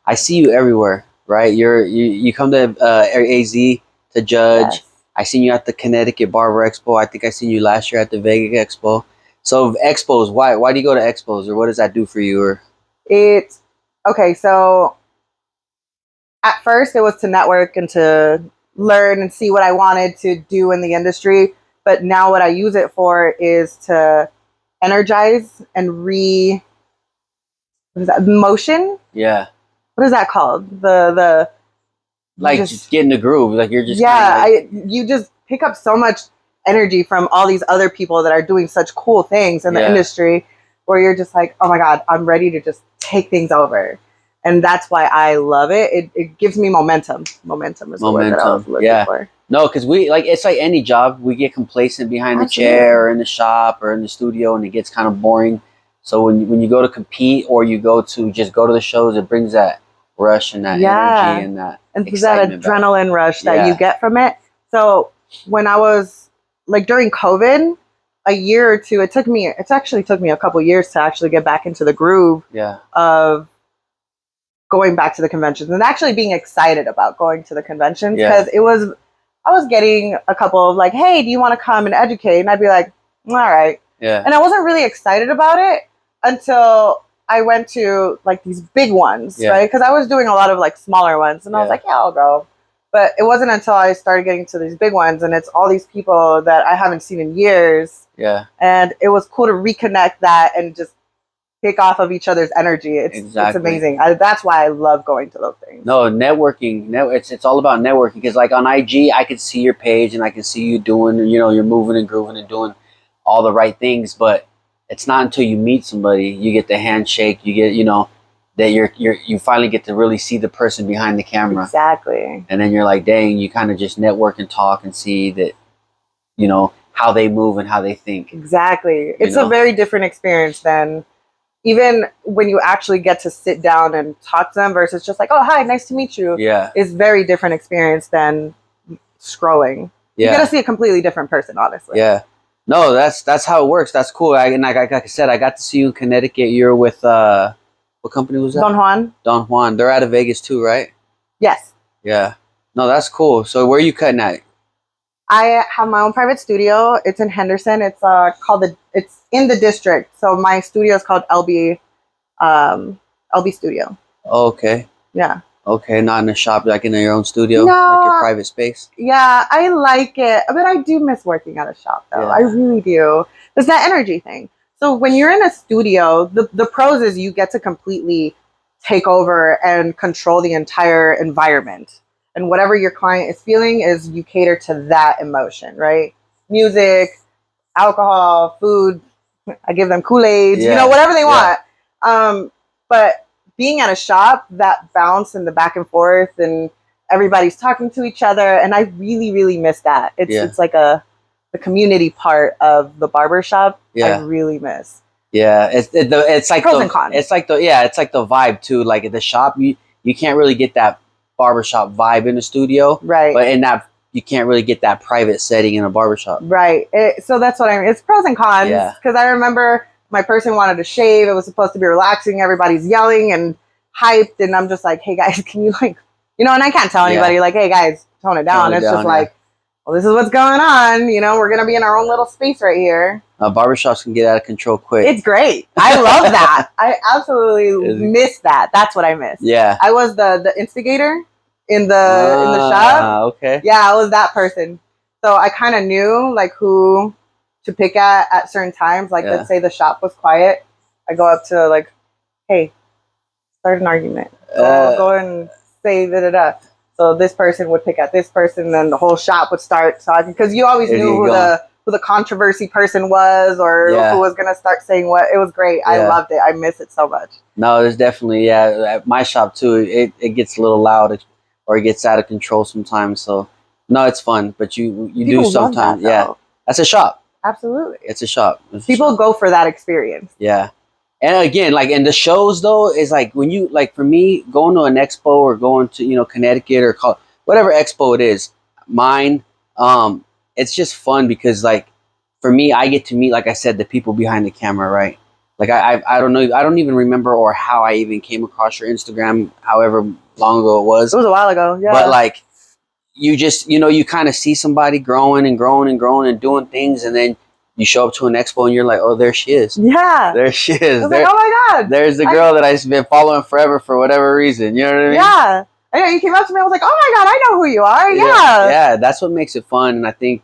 I see you everywhere, right? You come to AZ to judge. Yes. I seen you at the Connecticut Barber Expo. I think I seen you last year at the Vegas Expo. So expos, why do you go to expos, or what does that do for you? Or It's okay. So at first, it was to network and to learn and see what I wanted to do in the industry. But now, what I use it for is to energize and what is that, motion? yeah, What is that called? The like just get in the groove. Like you're just yeah. like, You just pick up so much energy from all these other people that are doing such cool things in the Yeah. industry, where you're just like, oh my god, I'm ready to just take things over. And that's why I love it. It gives me momentum. Momentum is the word that I was looking yeah. for. No, because we like it's like any job. We get complacent behind the Absolutely. chair or in the shop or in the studio, and it gets kind of boring. So when you go to compete or you go to just go to the shows, it brings that rush and that Yeah. energy and that And that excitement back. adrenaline rush that Yeah. you get from it. So when I was like during COVID, a year or two, it actually took me a couple years to actually get back into the groove Yeah. of going back to the conventions and actually being excited about going to the conventions, because I was getting a couple of like, hey, do you want to come and educate? And I'd be like, all right. Yeah. And I wasn't really excited about it until I went to like these big ones, Yeah. right? Because I was doing a lot of like smaller ones, and I was Yeah. like, yeah, I'll go. But it wasn't until I started getting to these big ones, and it's all these people that I haven't seen in years. Yeah. And it was cool to reconnect that and just pick off of each other's energy. It's Exactly. amazing. That's why I love going to those things. No, networking. It's all about networking, because like on IG, I could see your page and I can see you doing, you're moving and grooving and doing all the right things. But it's not until you meet somebody, you get the handshake, you get, that you finally get to really see the person behind the camera. Exactly. And then you're like, dang, you kind of just network and talk and see that, how they move and how they think. Exactly. It's a very different experience than even when you actually get to sit down and talk to them versus just like, oh, hi, nice to meet you. Yeah. It's very different experience than scrolling. Yeah. You get to see a completely different person, honestly. Yeah. No, that's how it works. That's cool. Like I said, I got to see you in Connecticut. You're with what company was that? Don Juan. Don Juan. They're out of Vegas too, right? Yes. Yeah. No, that's cool. So where are you cutting at? I have my own private studio. It's in Henderson. It's it's in the district. So my studio is called LB Studio. Oh, okay. Yeah. Okay, not in a shop, like in your own studio, No, like your private space. Yeah, I like it, but I do miss working at a shop, though. Yeah. I really do. There's that energy thing. So when you're in a studio, the pros is you get to completely take over and control the entire environment. And whatever your client is feeling is you cater to that emotion, right? Music, alcohol, food. I give them Kool-Aids, whatever they want. But being at a shop, that bounce and the back and forth and everybody's talking to each other. And I really, really miss that. It's like the community part of the barbershop. I really miss. Yeah. It's like pros and cons. It's like the vibe too. Like at the shop, you can't really get that barbershop vibe in the studio. Right. But in that, you can't really get that private setting in a barbershop. Right. So that's what I mean. It's pros and cons. Yeah. Because I remember my person wanted to shave. It was supposed to be relaxing. Everybody's yelling and hyped. And I'm just like, hey, guys, can you and I can't tell anybody like, hey, guys, tone it down. It's just like, well, this is what's going on. We're going to be in our own little space right here. Barbershops can get out of control quick. It's great. I love that. I absolutely miss that. That's what I miss. Yeah. I was the instigator in the shop. Okay. Yeah, I was that person. So I kind of knew like who to pick at certain times. Like let's say the shop was quiet. I go up to like, hey, start an argument. Go and say da-da-da. So this person would pick at this person, then the whole shop would start talking. Because you always knew who the controversy person was or who was going to start saying what. It was great. Yeah. I loved it. I miss it so much. No, there's definitely, at my shop too, it gets a little loud or it gets out of control sometimes. So, no, it's fun. But you do sometimes. Yeah. That's a shop. Absolutely. It's a shop. People go for that experience. Yeah. And again, like in the shows though, is like when you, like for me, going to an expo or going to, Connecticut or whatever expo it is, mine, it's just fun because like for me, I get to meet, like I said, the people behind the camera, right? Like I don't know, I don't even remember or how I even came across your Instagram, however long ago it was. It was a while ago. Yeah. But like, you just, you kind of see somebody growing and growing and growing and doing things, and then you show up to an expo and you're like, oh, there she is. Yeah. There she is. I was like, oh my God. There's the girl that I've been following forever for whatever reason. You know what I mean? Yeah. I know, you came up to me. I was like, oh my God, I know who you are. Yeah. Yeah. That's what makes it fun. And I think,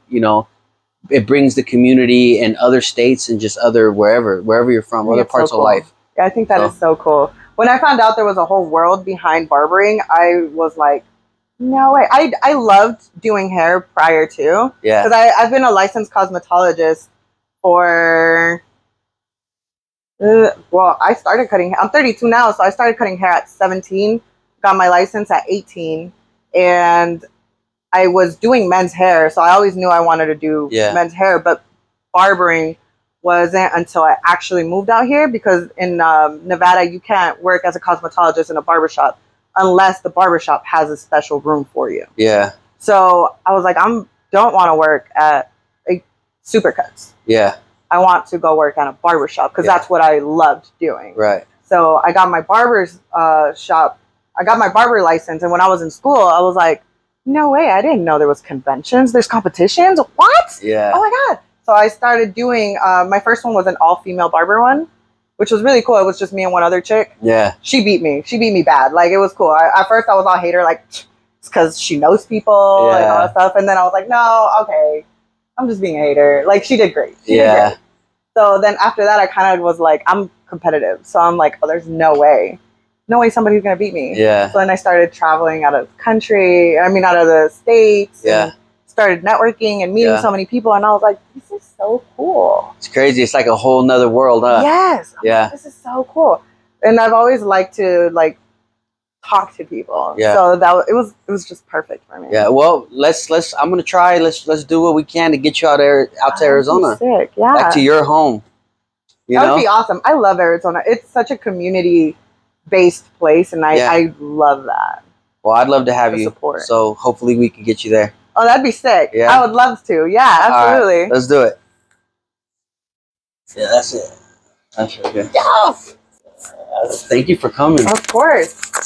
it brings the community in other states and just wherever you're from, other parts of life. Yeah, I think that is so cool. When I found out there was a whole world behind barbering, I was like, no way. I loved doing hair prior to. Yeah. Because I've been a licensed cosmetologist for, I started cutting hair. I'm 32 now, so I started cutting hair at 17, got my license at 18, and I was doing men's hair, so I always knew I wanted to do men's hair, but barbering wasn't until I actually moved out here, because in Nevada, you can't work as a cosmetologist in a barbershop unless the barbershop has a special room for you. Yeah. So I was like, don't want to work at a Supercuts. Yeah. I want to go work at a barbershop because that's what I loved doing. Right. So I got my barber's shop. I got my barber license, and when I was in school, I was like, no way, I didn't know there was conventions. There's competitions. What? Yeah. Oh my God. So I started doing, my first one was an all-female barber one, which was really cool. It was just me and one other chick. Yeah. She beat me. She beat me bad. Like, it was cool. At first, I was all hater, like, it's because she knows people and all that stuff. And then I was like, no, okay, I'm just being a hater. Like, she did great. She did great. So then after that, I kind of was like, I'm competitive. So I'm like, oh, there's no way somebody's going to beat me. Yeah. So then I started traveling out of the States. Yeah. And started networking and meeting so many people. And I was like, this is so cool. It's crazy. It's like a whole nother world, huh? Yes. Like, this is so cool. And I've always liked to talk to people. Yeah. So it was just perfect for me. Yeah. Well, I'm going to try. Let's do what we can to get you out to Arizona. Sick. Yeah. Back to your home. That would be awesome. I love Arizona. It's such a community-based place, and I love that. Well, I'd love to have you. Support. So hopefully we can get you there. Oh, that'd be sick. Yeah. I would love to. Yeah, absolutely. Right, let's do it. Yeah, that's it. That's okay. Yes. Thank you for coming. Of course.